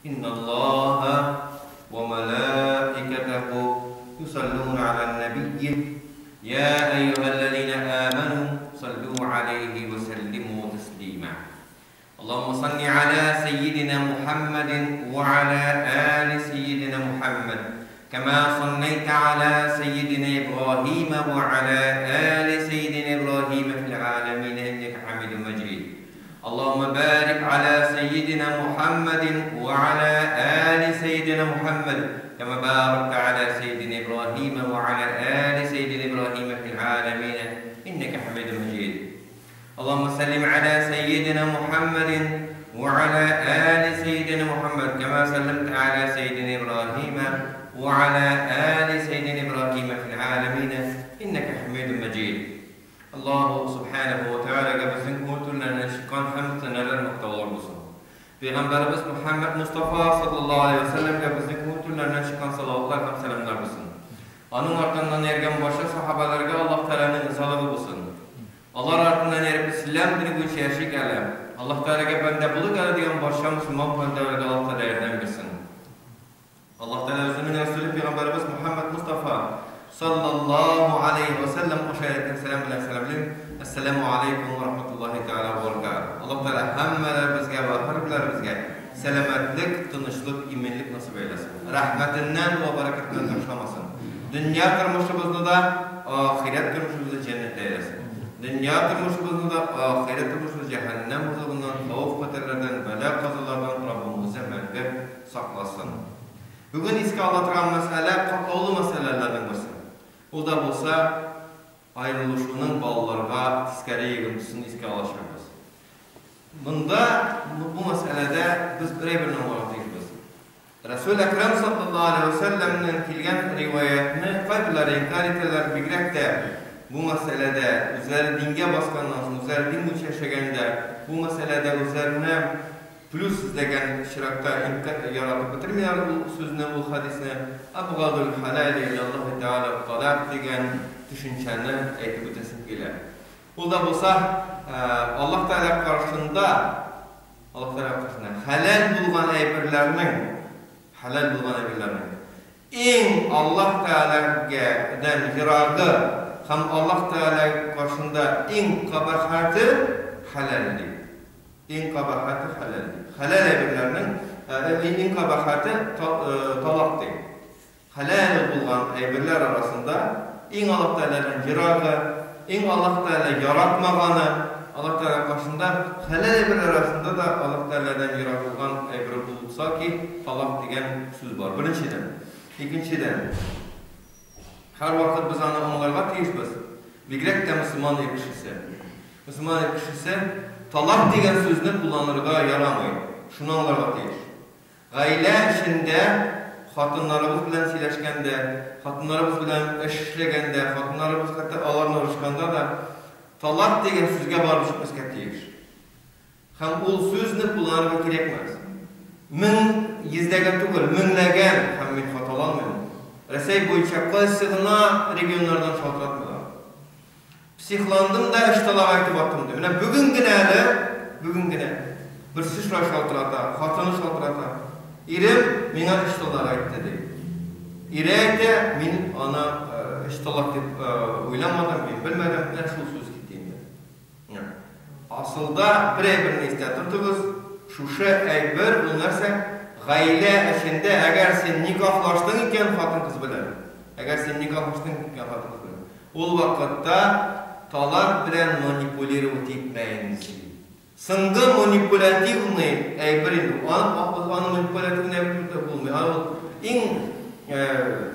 إن الله وملائكته يصلون على النبي يا أيها الذين آمنوا صلوا عليه وسلموا تسليما اللهم صل على سيدنا محمد وعلى آل سيدنا محمد كما صليت على سيدنا إبراهيم وعلى آل سيدنا إبراهيم في العالمين إنك حميد مجيد اللهم بارك على سيدنا محمد وعلى آل سيدنا محمد كما باركت على سيدنا إبراهيم وعلى آل سيدنا إبراهيم في العالمين إنك حميد مجيد اللهم سلم على سيدنا محمد وعلى آل سيدنا محمد كما سلمت على سيدنا إبراهيم وعلى آل سيدنا إبراهيم في العالمين إنك حميد مجيد الله سبحانه وتعالى bizning o'tirlarni chiqqan hamdlar muhtavor bo'lsin. Payg'ambarimiz Muhammad Mustafa sallallohu alayhi vasallamga bizning o'tirlarni chiqqan salotlar ham salomlar bo'lsin. Onun ortidan ergan boshqa sahobalarga Alloh taolaning salomı bo'lsin. Allah ortidan erib islom dini bo'yicha yashaganlar. Alloh taolaga banda bo'lib keladigan boshqa musulmon bandalarga Alloh taolo yordam bersin. Alloh taolo o'zining rasuli Payg'ambarimiz Muhammad Mustafa sallallahu alayhi vasallam o'shalarga salom bilan salomlayman. Assalomu alaykum va rahmatullohi taala va barakatuh. Alloh taolo hammalarimizga va harflarimizga salomatlik, tinchlik, iymonlik nasib eylesin. Rahmatindən va barakatindən tashlamasin. Dunyo turmushimizda, oxirat turmushimizda jannat eylesin. Dunyo turmushimizda, oxirat turmushimizda jahannam huzuridan, xavf xatarlardan, bala qazolardan Rabbimiz bizga saqlasin. Bugün iske anlatılan mesele katlalı meselelerden birisi. O da olsa ayrılışının ballarga tiskari yığıntısını iske alaşmamız. Bunda bu meselede biz birebirine uğratıyız. Resul-i Ekrem sallallahu aleyhi ve sellem'nin kilgen rivayetini kalbiler inkar eteler bilgrek de bu meselede üzeri dinge baskandan sonra, üzeri din uçaşaganda bu meselede üzerine plus degen şirakta yaratıp bitirmeyen bu sözüne, bu hadisine Abgadul halal ile Allah Teala talak degen düşünceni aytıp ötesin gelir. Bu da olsa Allah Teala karşısında halal bulgan aybirlerinin en Allah Teala'dan yirağı hem Allah Teala karşısında en kabahatı halaldir. En kabahatı halaldir. Halal aybirlerinin en kabahatı talaktır. Halal bulgan aybirler arasında en Allah Teala'dan yirağı, en Allah Teala yaratmağanı, Allah Teala karşısında halal aybirler arasında da Allah Teala'dan yirağı bulgan aybir bulunsa ki talak degen söz var. Birinciden. İkinciden. Her vakit biz onlarga teyişmiz. Bigrek de Müslüman kişisi. Müslüman kişisi talak degen sözünü kullanırga yaramayın. Şunu onlarga teyiş. Aile işinde hatınlarımız bilen sileşkende, hatınlarımız bilen eşleşlegende, hatınlarımız hatta alarına uğraşkanda da talak degen sözge barıp çıkmazga teyiş. Hem o sözünü kullanırga gerekmez. Min yüzdegen tugul, minlegen hem min hatalanmayın. Resey boyunca qaysıgına regionlardan şaltıratmıyorlar. Psixlandım da iştalak aytıp attım diyor. Bugün gine bir sıçra şaltırata, hatını şaltırata. İrem mina iştalak aytı deyip. İreyde min ana iştalak deyip uylanmadan, bilmeden şu söz gittiğimde. Asılda birini istetirtiniz, şu şey aybir bulunarsa gaile eşinde eğer sen nikahlaştın iken hatın kız bilen. Eğer sen nikahlaştın iken hatın kız bilen. Ol vakitte talak bilen manipüleri öteyipmeyiniz. Sındı manipülativni aybirin. Onu manipülativni aybirin bulmuyor. En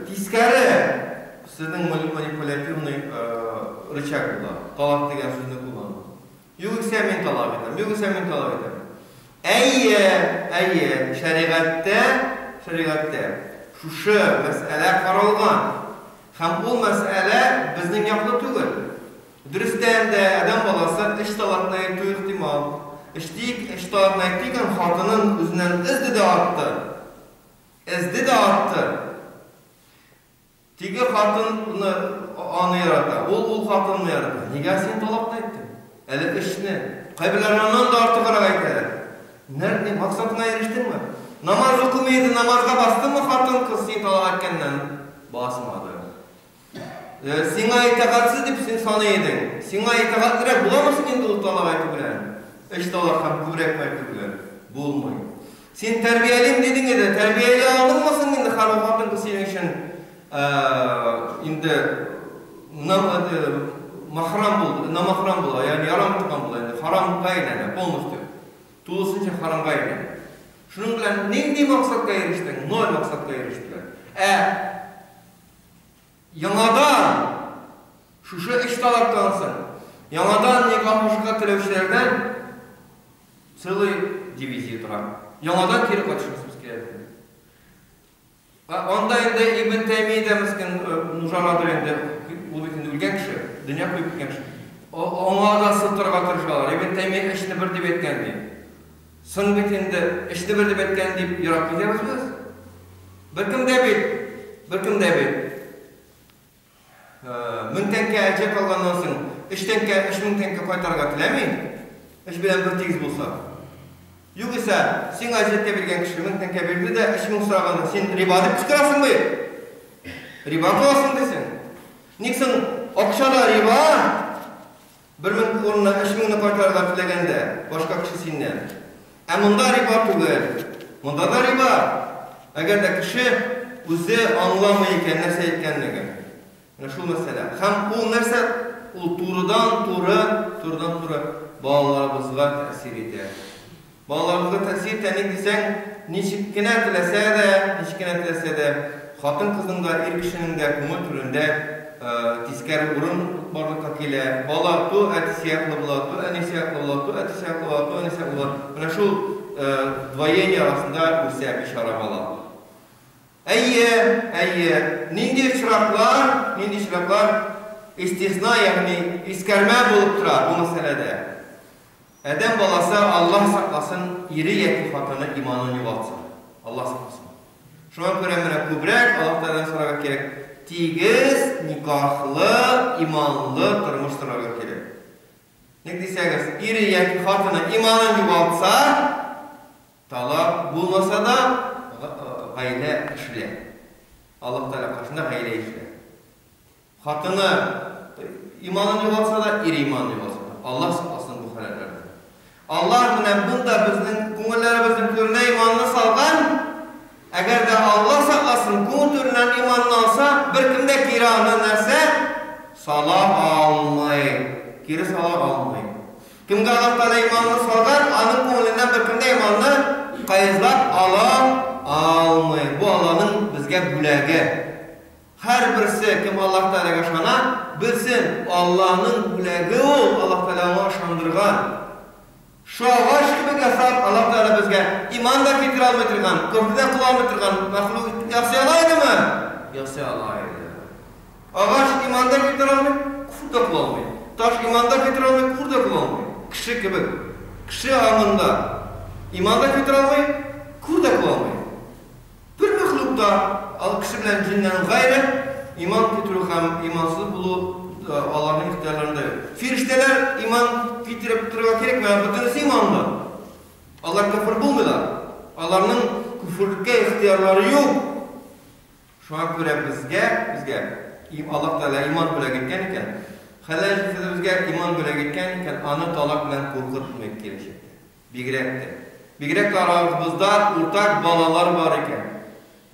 tiskari sizin manipülativni rıçak bular. Talak degen sözünü kullanır. Yoksa men talak ederim. Ey şeriatte şu mesele karalgan. Hem bu mesele bizning yaklı tugul. Dürüstten de adam balası iş talakına aytı ihtimal. İş talakına aytıyken hatının üzerinden ezdi de arttı. Tigi hatın bunu anı yarattı. Ol hatını yarattı. Nega sen talakına aytın? Eli işini. Kaybılarından da artık arağa aytı. Nerede? Maksatına eriştin mi? Namaz hükümeti namazga bastı mı hatun kız sen talak etkenden basmadı. Sina itakatsız dip sen sana edin. Sina itakatlere bulamazsın indi o talak aytı bilen. İşte Allah ham kübrek aytı bilen. Bulmayın. Sen terbiyeliyim dedin ede, terbiyeli alınmasın indi hatun kız senin için indi mahram buldu, namahram buldu, yani yaram tutan buldu, haram gayrene, olmuştu. Tuğusunca haram gayrene. Şunun bilen neydi maksatla eriştin? Nol maksatla eriştiler. Yanadan şu iş talaktansın. Yanadan nikah hoşuka televişlerden sılı diviziyi duran. Yanadan kiri kaçışımız gerekli. Onda indi İbn Teymiye demişken Nujaladır indi bu bitinde ülgen kişi, dünya koyup ülgen kişi. Ona da sıttırga tırışalar. İbn Teymiye işini bir dip etkendi. Sın bitinde işini bir dip etkendi deyip yarak gidiyoruz biz. Bir kim debit. Müntenke elçe kalgandan soň, iştenke 3.000 tenke koytarga tilemeyin. İş bilen bir tigiz bolsa. Yok ise, sen ajetke bilgen kişi 1.000 tenke berdi de 3.000 soraganda sen riba dep çıkarasın mı? Riba kılasın desin. Niksin okşada riba 1.000 oruna 3.000'ni koytarga tilegende başka kişi senden. Munda riba tugel. Munda da riba. Eğer de kişi özü anlamayken nerse etkenligi. Şu mesele. Hem bu nerse turdan tura bağlarımızga tesir eder. Bağlarımızga tesir eden desen nişikine tilese de hatın kızın da er kişinin de kumu türünde tiskeri burun barlıkta kele bala tu eti siyaklı bula tu eni siyaklı bula tu eti siyaklı bula tu eni siyaklı bula. Buna şu dvayeni arasında bu sebep işara bala. Nindi çıraklar istisna yani iskerme bulup durar bu meselede. Eden balası Allah saklasın iri yetki hatını imanını yuvaltsın. Allah saklasın. Şu an köremine kübrek Allah'tan sorarak gerek. Tigiz, nikahlı, imanlı turmuş sorarak gerek. Ne deseniz iri yetki hatını imanını yuvaltsa talak bulmasa da gayle işle. Allah Teala karşısında gayle işle. Hatını imanını yuvalsa da iri imanını yuvalsa da. Allah saklasın bu halerlerde. Allah bunda bizning ko'ngillarimizni türüne imanını salgan, eğer de Allah saklasın ko'ngil türünden imanını alsa, bir kimde kirana nerse sala almayı. Kiri sala almayı. Kimge Allah Teala imanını salgan, anın ko'ngilinden bir kimde imanını qayızlap almayı. Bu Allah'ın bizge bülege. Her birisi kim Allah Teala'ya şana bilsin Allah'ın bülege ol. Allah Teala'ya şandırgan. Şu ağaç gibi kasap Allah Teala bizge iman da getir almaydırgan, köprüden kul almaydırgan mahluk yasayalaydı mı? Yasayalaydı. Ağaç iman da getir almaydı, kufur da kul almaydı. Taş iman da getir almaydı, kufur da kul almaydı. Kişi gibi, kişi ağında iman da getir almaydı, kufur da kul almaydı. Bir mahluk da kişi bilen cinden gayrı iman getirip hem imansız bulu Allah'ın ihtiyarlarında yok. Firişteler iman getirip durmak gerek mi? Bütünüsü imanlı. Allah küfür bulmuyorlar. Allah'ın küfürlüke ihtiyarları yok. Şu an göre bizge Allah Teala iman böyle gitken iken halal bizge iman böyle gitken iken anı talak bilen korkutmak gerekir. Bigrek de aramızda ortak balalar var iken.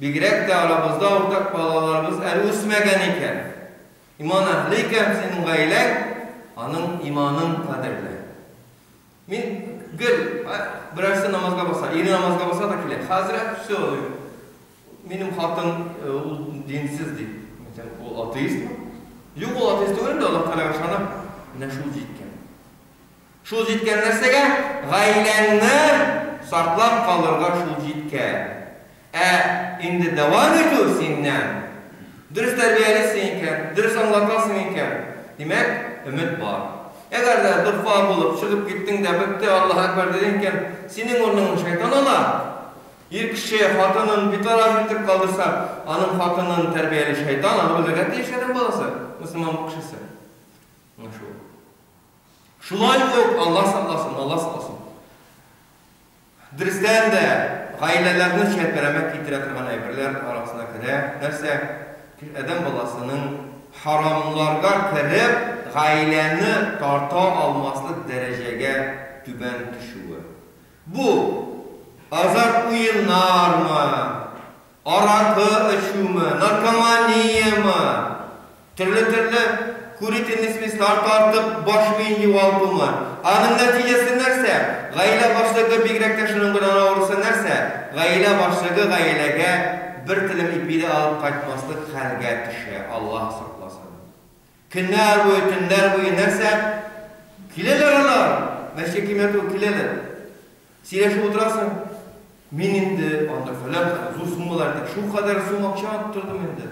Bigrek de aramızda ortak balalarımız üsmegen iken. İman ahliyken senin gaylen, anın imanın kaderle. Min birisi namazga basa, iri namazga basa da kile. Hazret şey oluyor. Benim hatun dinsiz değil. Mesela o ateist mi? Yok o ateist değil de Allah Teala şana ne şu jitken. Şu jitken nersege gaylenni saklap kalırga şu jitken. Indi devam ediyor senden. Dürüst terbiyelisin iken, dürüst anlatasın iken, demek ümit var. Eğer de dırfa bulup çıkıp gittin de bitti Allah Ekber dedinken, senin ornun şeytan ola. Bir kişi hatının bir taraf bitirip kaldırsa, anın hatının terbiyeli şeytan, anı böyle gati işlerin balası, Müslüman bu kişisi. Şulay yok, Allah sallasın, Allah sallasın. Dürüstten de gailelerini çelperemek getiren aybirler arasına kire. Nerse adam balasının haramlarga kirip gaileni tarta almaslık dereceye tüben düşüyor. Bu azart oyunlar mı? Arakı içimi, narkomaniye mi? Türlü kuritin ismi tartıp başmayın yuvaldı mı? Anın neticesi nerse, gaile başlığı bir direkte şunun gıdana olursa nerse, gaile başlığı gailege bir tilim ipini alıp kaçmaslık halge düşe. Allah saklasın. Günler boyu, tünler boyu nerse, kileler alar. Meşe kimiyatı o kileler. Sileşip oturasın. Men indi, onda falan zor summalardı. Şu kadar sum akşam attırdım indi.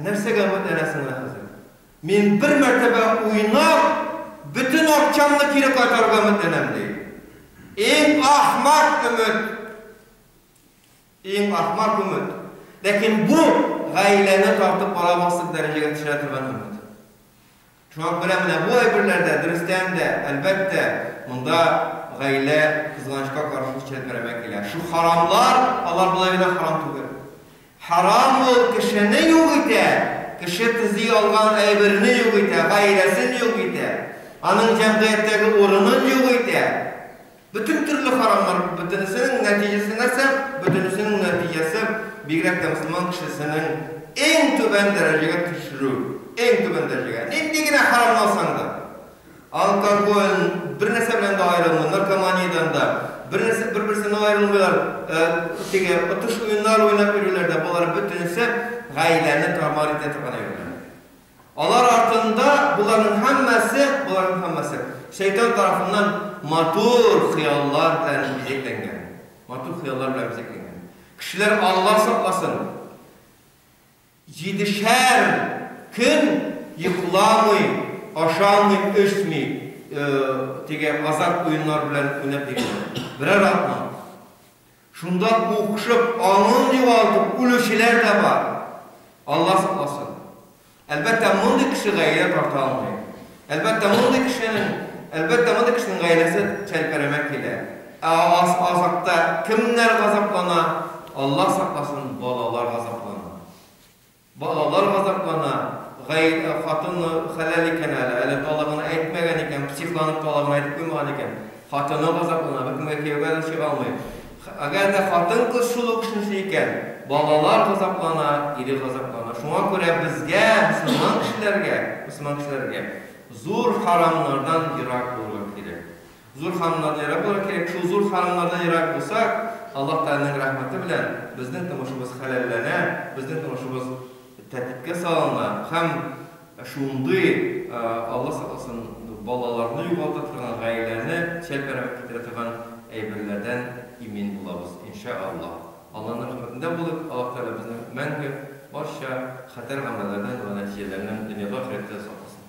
Nerse gamut enesin hazır. Men bir mertebe oynap, bütün akşamda kiri katar gamut enemdi. En ahmak ümit. En ahmak ümit. Lakin bu gaileni tartıp alamazlık dereceye düşürtülen ümit. Şu an bilemine bu aybirlerde, dürüsten de, elbette bunda gaile kızgançka karşı çelperemek ile. Şu haramlar, Allah bulayına haram tuğur. Haram ol kişini yok ite. Kişi tizi algan aybirini yok ite. Gailesini yok ite. Anın cemdiyetteki orunun yok ite. Bütün türlü haramlar, bütünüsünün neticesi nerse, bütünüsünün neticesi birlikte Müslüman kişisinin en tüben dereceye düşürür. En tüben dereceye. Nendigine haram olsan da. Alkol, bir nesebden de ayrılma, narkomaniyeden de, birbirisinden ayrılmıyorlar, atış oyunlar oynap verirler de, bunlar bütünüse gaileni travmalit etip anayırlar. Onlar artığında bunların hemmesi, şeytan tarafından matur hıyallarla bizeklengen. Kişiler Allah saklasın, 7'şer gün yıkılamıyor, aşağımı, üstmü, azap oyunlar bilen oynap verirler. Birer atma. Şunda uğuşup, anın yuvaltıp, uluşiler de var. Allah saklasın. Elbette mındı kişi gayle tartalmıyor. Elbette mındı kişinin gaylesi çelperemek ile. Azapta kimler gazaplana? Allah saklasın, balalar gazaplana. Hatını halal iken hele talağını etmegen iken, psihlanıp talağını edip koymagan iken, hatını gazaplana, bakın kevgeden şey almayın. Agar da hatın kız şuluk şunşu iken, balalar gazaplana, iri gazaplana. Şuna göre bizge, Müslüman kişilerge, zor haramlardan yirak olmak gerek. Zor haramlardan yirak olmak gerek. Şu zor haramlardan yirak olsak, Allah Teala'nın rahmeti bilen bizden tomuşumuz halallene, bizden tomuşumuz tertipke salınlar. Hem şundu Allah saklasın balalarını yuvaldatırgan gailelerini çelperemek getiretigan eybirlerden imin bulabız inşallah. Allah'ın rahmetinde bulup Allah Teala bizden mengi başka hater amellerden ve neticelerinden dünyada ahirette saklasın.